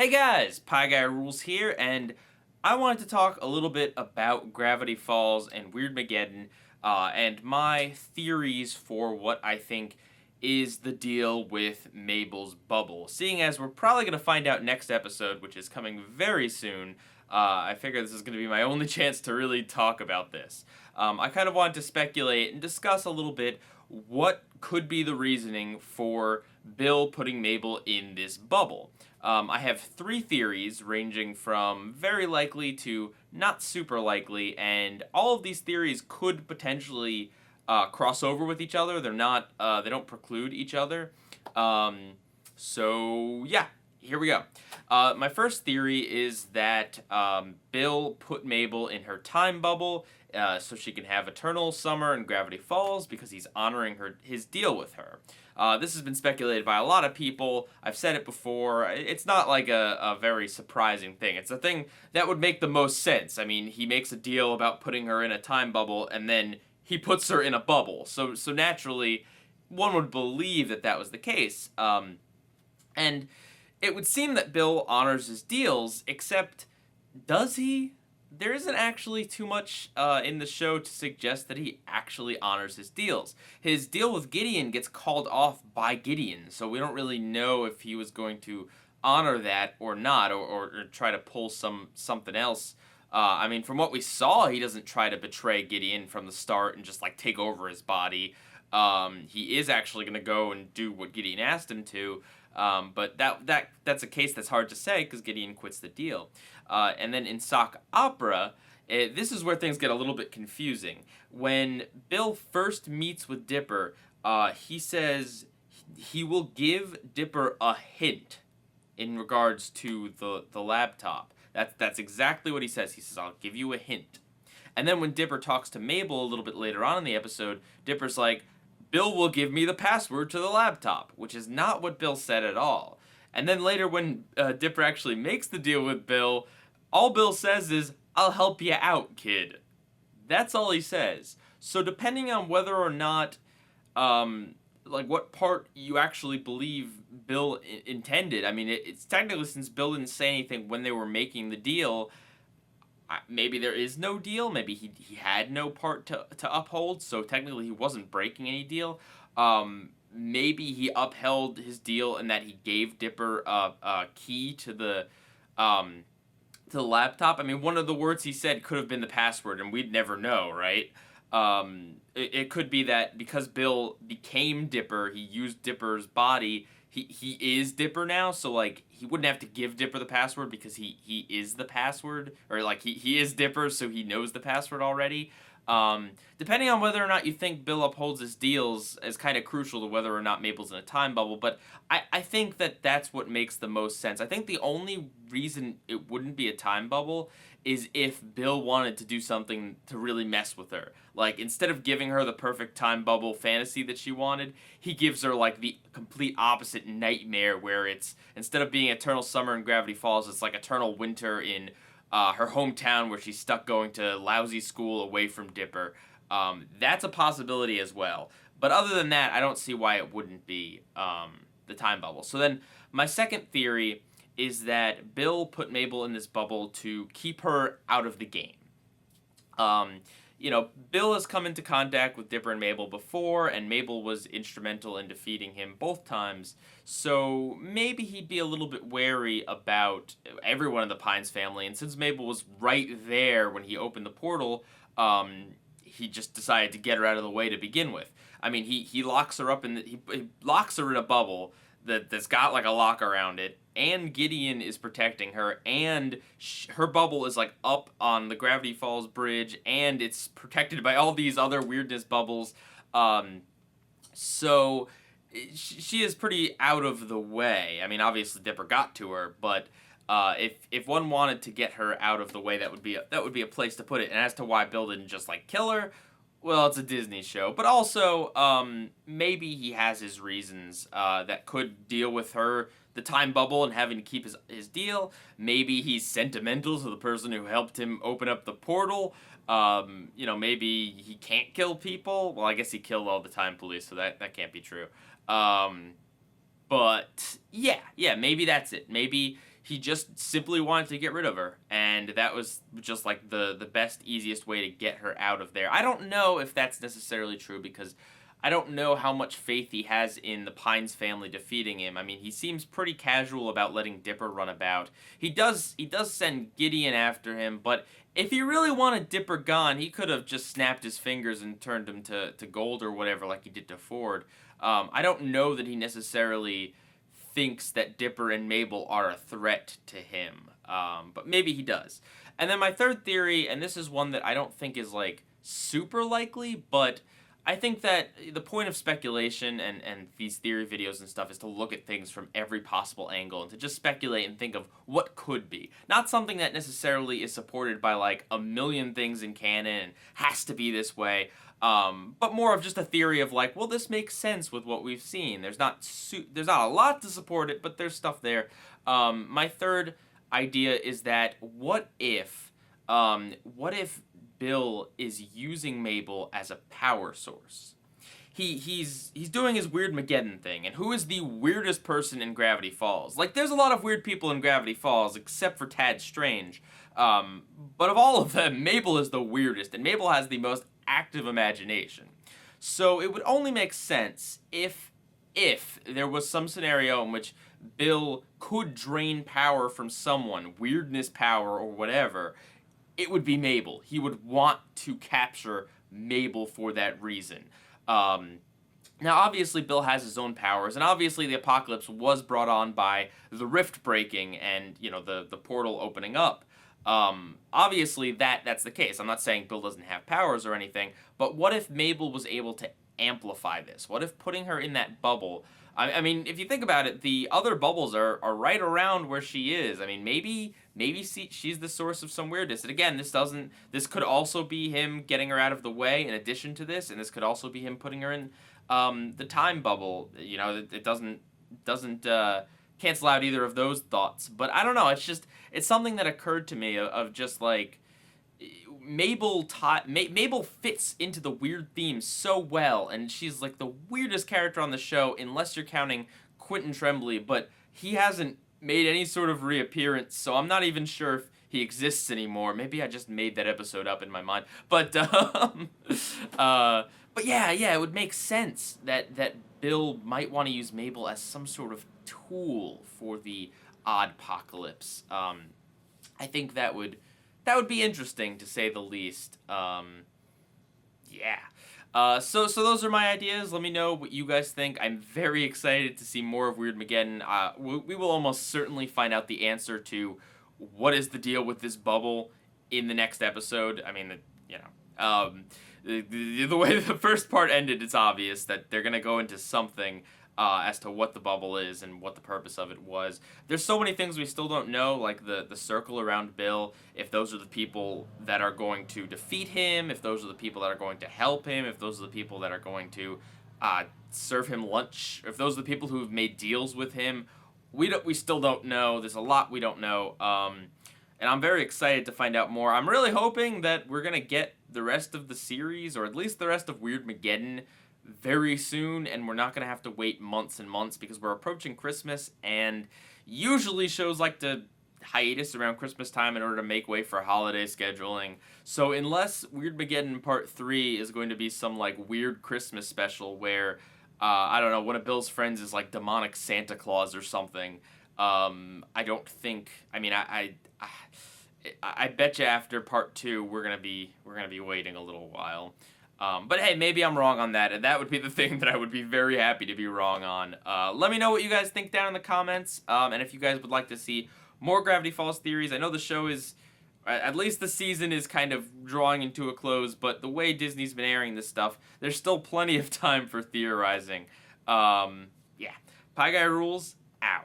Hey guys, PIEGUYRULZ here, and I wanted to talk a little bit about Gravity Falls and Weirdmageddon, and my theories for what I think is the deal with Mabel's bubble. Seeing as we're probably going to find out next episode, which is coming very soon, I figure this is going to be my only chance to really talk about this. I kind of wanted to speculate and discuss a little bit what could be the reasoning for Bill putting Mabel in this bubble. I have three theories ranging from very likely to not super likely, and all of these theories could potentially cross over with each other. They're not, they don't preclude each other. So yeah, here we go. My first theory is that Bill put Mabel in her time bubble so she can have Eternal Summer and Gravity Falls because he's honoring his deal with her. This has been speculated by a lot of people. I've said it before. It's not like a very surprising thing. It's a thing that would make the most sense. I mean, he makes a deal about putting her in a time bubble, and then he puts her in a bubble. So naturally, one would believe that that was the case. And it would seem that Bill honors his deals, except does he? There isn't actually too much in the show to suggest that he actually honors his deals. His deal with Gideon gets called off by Gideon, so we don't really know if he was going to honor that or not, or try to pull something else. I mean, from what we saw, he doesn't try to betray Gideon from the start and just like take over his body. He is actually going to go and do what Gideon asked him to. But that's a case that's hard to say because Gideon quits the deal. And then in Sock Opera, this is where things get a little bit confusing. When Bill first meets with Dipper, he says he will give Dipper a hint in regards to the laptop. That's exactly what he says. He says, I'll give you a hint. And then when Dipper talks to Mabel a little bit later on in the episode, Dipper's like, Bill will give me the password to the laptop, which is not what Bill said at all. And then later when Dipper actually makes the deal with Bill, all Bill says is, I'll help you out, kid. That's all he says. So depending on whether or not, like what part you actually believe Bill intended, I mean, it's technically since Bill didn't say anything when they were making the deal, maybe there is no deal. Maybe he had no part to uphold, so technically he wasn't breaking any deal. Maybe he upheld his deal in that he gave Dipper a key to the laptop. I mean, one of the words he said could have been the password, and we'd never know, right? It could be that because Bill became Dipper, he used Dipper's body. He is Dipper now, so like he wouldn't have to give Dipper the password because he is the password, or like he is Dipper, so he knows the password already. Depending on whether or not you think Bill upholds his deals is kind of crucial to whether or not Mabel's in a time bubble, but I think that that's what makes the most sense. I think the only reason it wouldn't be a time bubble is if Bill wanted to do something to really mess with her. Like, instead of giving her the perfect time bubble fantasy that she wanted, he gives her, like, the complete opposite nightmare where it's, instead of being Eternal Summer in Gravity Falls, it's like Eternal Winter in her hometown where she's stuck going to lousy school away from Dipper. That's a possibility as well. But other than that, I don't see why it wouldn't be the time bubble. So then, my second theory is that Bill put Mabel in this bubble to keep her out of the game. You know, Bill has come into contact with Dipper and Mabel before, and Mabel was instrumental in defeating him both times, so maybe he'd be a little bit wary about everyone in the Pines family, and since Mabel was right there when he opened the portal, he just decided to get her out of the way to begin with. I mean, he locks her up he locks her in a bubble that's got like a lock around it, and Gideon is protecting her, and her bubble is like up on the Gravity Falls bridge, and it's protected by all these other weirdness bubbles. So she is pretty out of the way. I mean, obviously Dipper got to her, but if one wanted to get her out of the way, that would be a place to put it. And as to why Bill didn't just like kill her, well, it's a Disney show, but also maybe he has his reasons that could deal with her, the time bubble, and having to keep his deal. Maybe he's sentimental to the person who helped him open up the portal. You know, maybe he can't kill people. Well, I guess he killed all the time police, so that can't be true. But yeah, maybe that's it. Maybe he just simply wanted to get rid of her, and that was just like the best, easiest way to get her out of there. I don't know if that's necessarily true, because I don't know how much faith he has in the Pines family defeating him. I mean, he seems pretty casual about letting Dipper run about. He does send Gideon after him, but if he really wanted Dipper gone, he could have just snapped his fingers and turned him to gold or whatever, like he did to Ford. I don't know that he necessarily thinks that Dipper and Mabel are a threat to him, but maybe he does. And then my third theory, and this is one that I don't think is like super likely, but I think that the point of speculation and these theory videos and stuff is to look at things from every possible angle and to just speculate and think of what could be. Not something that necessarily is supported by like a million things in canon and has to be this way, but more of just a theory of like, well, this makes sense with what we've seen. There's not a lot to support it, but there's stuff there. My third idea is that what if Bill is using Mabel as a power source? He's doing his weird Mageddon thing, and who is the weirdest person in Gravity Falls? Like, there's a lot of weird people in Gravity Falls, except for Tad Strange. But of all of them, Mabel is the weirdest, and Mabel has the most active imagination. So it would only make sense if there was some scenario in which Bill could drain power from someone, weirdness power or whatever, it would be Mabel. He would want to capture Mabel for that reason. Now, obviously, Bill has his own powers, and obviously the apocalypse was brought on by the rift breaking and, you know, the portal opening up. Obviously, that's the case. I'm not saying Bill doesn't have powers or anything, but what if Mabel was able to amplify this? What if putting her in that bubble... I mean, if you think about it, the other bubbles are right around where she is. I mean, maybe she's the source of some weirdness. And again, this could also be him getting her out of the way in addition to this, and this could also be him putting her in the time bubble. You know, it doesn't cancel out either of those thoughts. But I don't know. It's something that occurred to me of just like, Mabel fits into the weird theme so well, and she's like the weirdest character on the show, unless you're counting Quentin Tremblay, but he hasn't made any sort of reappearance, so I'm not even sure if he exists anymore. Maybe I just made that episode up in my mind, but yeah, it would make sense that Bill might want to use Mabel as some sort of tool for the Oddpocalypse. I think that would be interesting, to say the least. So those are my ideas. Let me know what you guys think. I'm very excited to see more of Weird Mageddon. We will almost certainly find out the answer to what is the deal with this bubble in the next episode. I mean, you know, the way the first part ended, it's obvious that they're going to go into something as to what the bubble is and what the purpose of it was. There's so many things we still don't know, like the circle around Bill, if those are the people that are going to defeat him, if those are the people that are going to help him, if those are the people that are going to serve him lunch, if those are the people who've made deals with him. We still don't know. There's a lot we don't know. And I'm very excited to find out more. I'm really hoping that we're going to get the rest of the series, or at least the rest of Weird Mageddon, very soon, and we're not going to have to wait months and months, because we're approaching Christmas, and usually shows like to hiatus around Christmas time in order to make way for holiday scheduling. So unless Weird Mageddon Part 3 is going to be some like weird Christmas special where, I don't know, one of Bill's friends is like demonic Santa Claus or something, I don't think, I mean, I bet you after Part 2 we're gonna be waiting a little while. But hey, maybe I'm wrong on that, and that would be the thing that I would be very happy to be wrong on. Let me know what you guys think down in the comments, and if you guys would like to see more Gravity Falls theories. I know the show is, at least the season is kind of drawing into a close, but the way Disney's been airing this stuff, there's still plenty of time for theorizing. Yeah. PIEGUYRULZ, out.